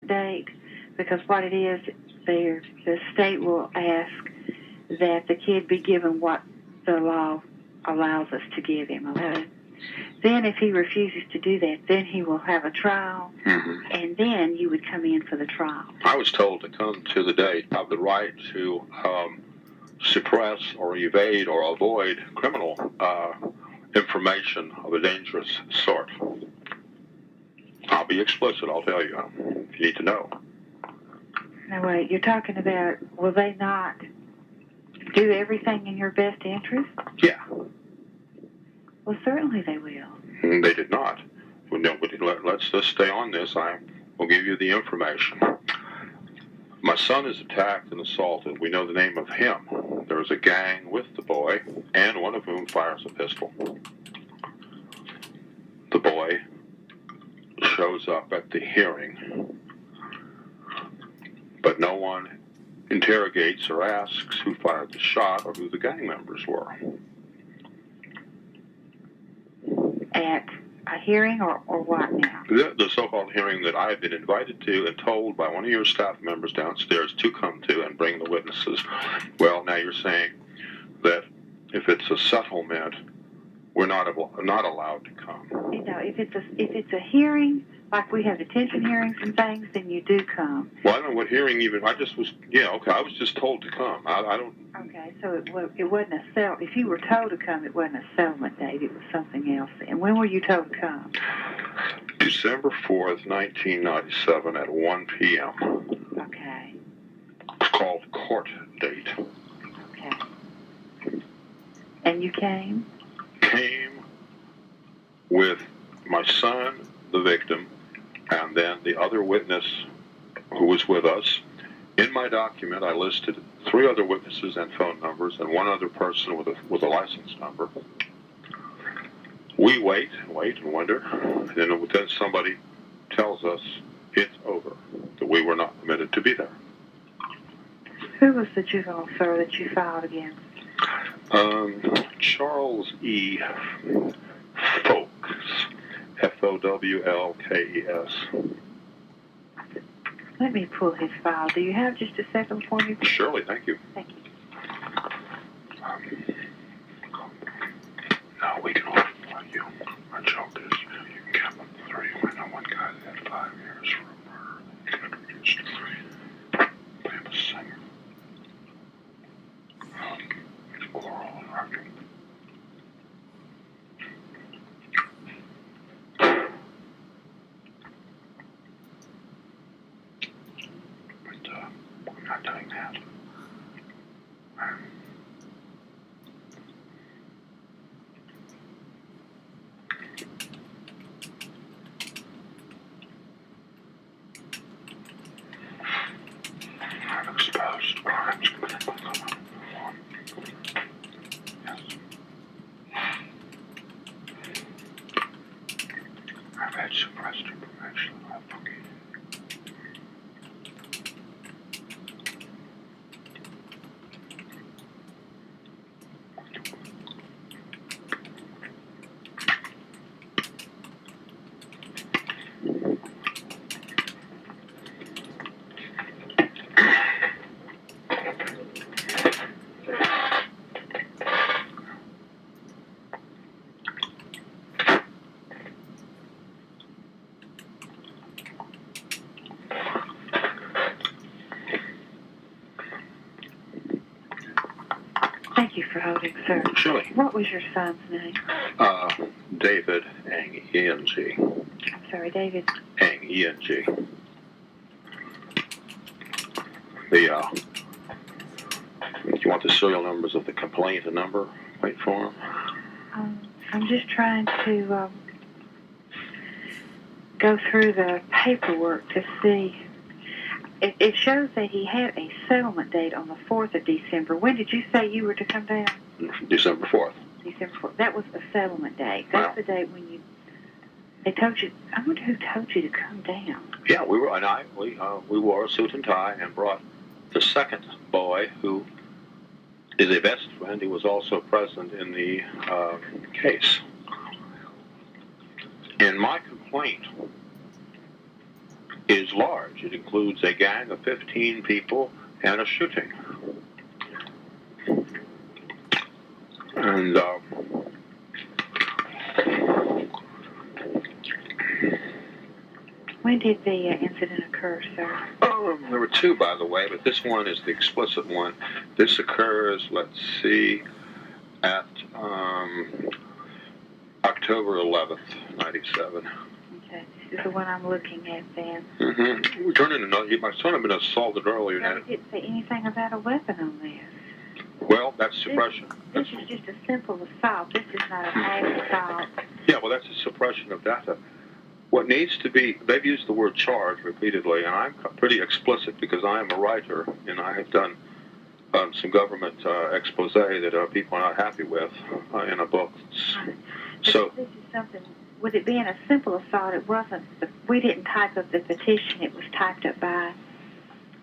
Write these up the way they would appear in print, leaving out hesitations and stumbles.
date, because what it is, the state will ask that the kid be given what the law allows us to give him, okay? Then if he refuses to do that, then he will have a trial, and then you would come in for the trial. I was told to come to the date. I have the right to suppress or evade or avoid criminal information of a dangerous sort. I'll be explicit, I'll tell you. If you need to know. Now wait, you're talking about, will they not do everything in your best interest? Yeah. Well, certainly they will. They did not. Well, no, let's just stay on this. I will give you the information. My son is attacked and assaulted. We know the name of him. There is a gang with the boy, and one of whom fires a pistol. The boy shows up at the hearing, but no one interrogates or asks who fired the shot or who the gang members were. At a hearing or what now? The so-called hearing that I have been invited to and told by one of your staff members downstairs to come to and bring the witnesses. Well, now you're saying that if it's a settlement, we're not allowed to come. You know, if it's a hearing, like we have detention hearings and things, then you do come. Well, I don't know what hearing even. I was just told to come. I don't. Okay, so it wasn't a settlement. If you were told to come, it wasn't a settlement date. It was something else. And when were you told to come? December 4th, 1997 at 1 p.m. Okay. It's called court date. Okay. And you came? Came with my son, the victim, and then the other witness who was with us. In my document, I listed 3 other witnesses and phone numbers, and 1 other person with a license number. We wait and wonder, and then somebody tells us it's over, that we were not permitted to be there. Who was the juvenile, sir, that you filed against? Charles E. Fowlkes, Fowlkes. Let me pull his file. Do you have just a second for me? Surely, thank you. Thank you. No, we can overflow you. My joke is, you can count them 3. I know one guy that had 5 years for a murder. He got reduced to 3. But he was a singer. Oral and writing. But I'm not doing that. I've exposed crimes committed by someone. Yes. I've had suppressed information about Boogie. Thank you for holding, sir. Surely. What was your son's name? David Ang, E-N-G. I'm sorry, David. Ang, E-N-G. You want the serial numbers of the complaint and number? Wait for them. I'm just trying to go through the paperwork to see. It shows that he had a settlement date on the 4th of December. When did you say you were to come down? December 4th. December 4th. That was a settlement date. That's the date when they told you. I wonder who told you to come down. Yeah, we wore a suit and tie and brought the second boy, who is a best friend. He was also present in the case. In my complaint, is large. It includes a gang of 15 people and a shooting. And when did the incident occur, sir? There were two, by the way, but this one is the explicit one. This occurs, let's see, at October 11th, 97. Okay, this is the one I'm looking at then. Mm-hmm. My son had been assaulted earlier. No, it didn't say anything about a weapon on this. Well, that's suppression. This is just a simple assault. This is not a mass assault. Yeah, well, that's a suppression of data. What needs to be, they've used the word charge repeatedly, and I'm pretty explicit because I am a writer, and I have done some government expose that people are not happy with in a book. So this is something, with it being a simple assault, it wasn't, we didn't type up the petition, it was typed up by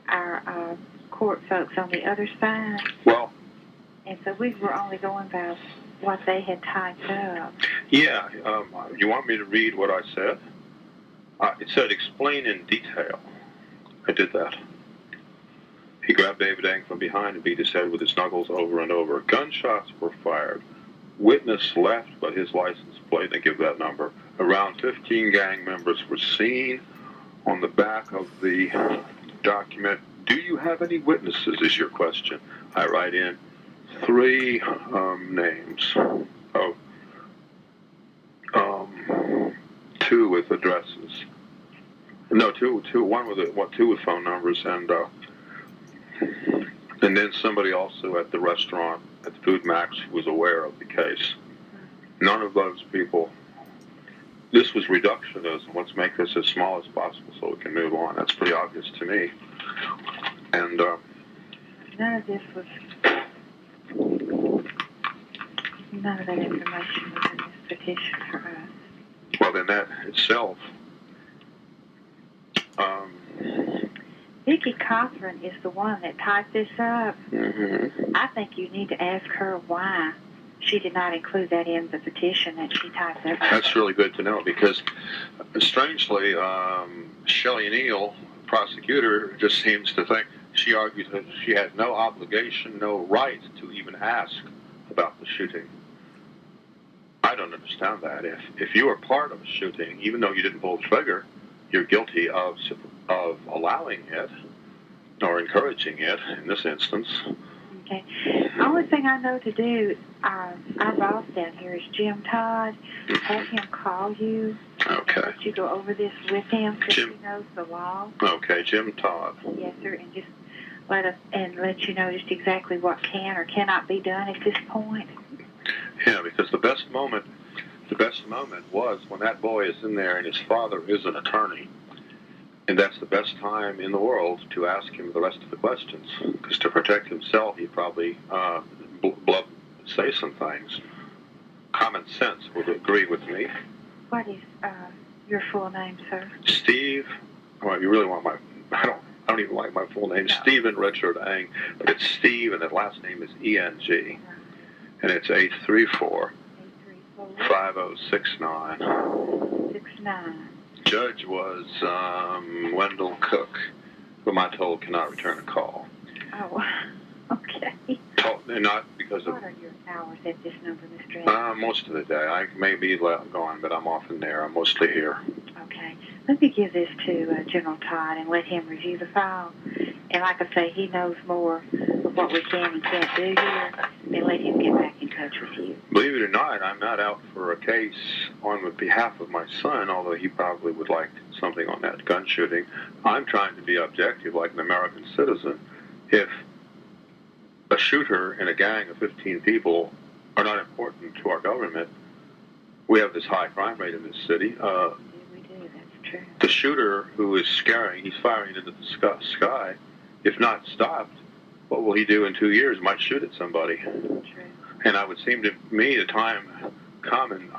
our court folks on the other side. Well, and so we were only going by what they had typed up. Yeah, you want me to read what I said? It said, explain in detail. I did that. He grabbed David Ang from behind and beat his head with his knuckles over and over. Gunshots were fired. Witness left, but his license plate, they give that number. Around 15 gang members were seen. On the back of the document, do you have any witnesses, is your question. I write in 3 names of 2 with addresses. No, two. One with 2 with phone numbers, and then somebody also at the restaurant at the Food Max who was aware of the case. None of those people. This was reductionism. Let's make this as small as possible so we can move on. That's pretty obvious to me. And none of this was. None of that information was in this petition for us. Well, then that itself. Vicki Cothran is the one that typed this up. Mm-hmm. I think you need to ask her why she did not include that in the petition that she typed up. That's really good to know because, strangely, Shelley Neal, prosecutor, just seems to think, she argues that she had no obligation, no right to even ask about the shooting. I don't understand that. If you were part of a shooting, even though you didn't pull the trigger, you're guilty of allowing it or encouraging it in this instance. Okay. The only thing I know to do, our boss down here is Jim Todd. Have him call you. Okay. And let you go over this with him since Jim. he knows the law. Okay, Jim Todd. Yes, sir, and just let you know just exactly what can or cannot be done at this point. Yeah, because the best moment was when that boy is in there and his father is an attorney. And that's the best time in the world to ask him the rest of the questions. Because to protect himself, he'd probably say some things. Common sense would agree with me. What is your full name, sir? Steve. Well, you really want my... I don't even like my full name. No. Stephen Richard Ang. But it's Steve, and his last name is E-N-G. And it's 834-5069. 69. Judge was Wendell Cook, whom I told cannot return a call. Oh, okay. Not because of... What are your hours at this number, Mr. Evans? Most of the day. I may be gone, but I'm often there. I'm mostly here. Okay. Let me give this to General Todd and let him review the file. And like I say, he knows more of what we can and can't do here, and let him get back in touch with you. Believe it or not, I'm not out for a case on behalf of my son, although he probably would like something on that gun shooting. I'm trying to be objective like an American citizen. If a shooter and a gang of 15 people are not important to our government, we have this high crime rate in this city. We do, that's true. The shooter who is he's firing into the sky. If not stopped, what will he do in 2 years? Might shoot at somebody. True. And I would seem to me the time come, and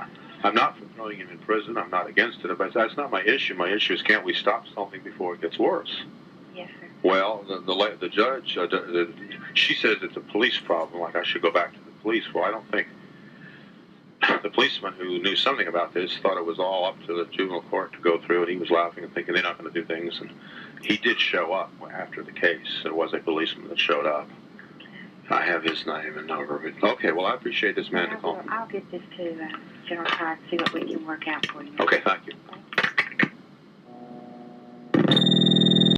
I'm not for throwing him in prison. I'm not against it, but that's not my issue. My issue is, can't we stop something before it gets worse? Yes, sir. Well, the judge, she says it's a police problem, like I should go back to the police. Well, I don't think the policeman who knew something about this thought it was all up to the juvenile court to go through, and he was laughing and thinking they're not going to do things. And he did show up after the case. There was a policeman that showed up. I have his name and number. Okay, well, I appreciate this man to call. I'll get this to General Todd and see what we can work out for you. Okay, thank you.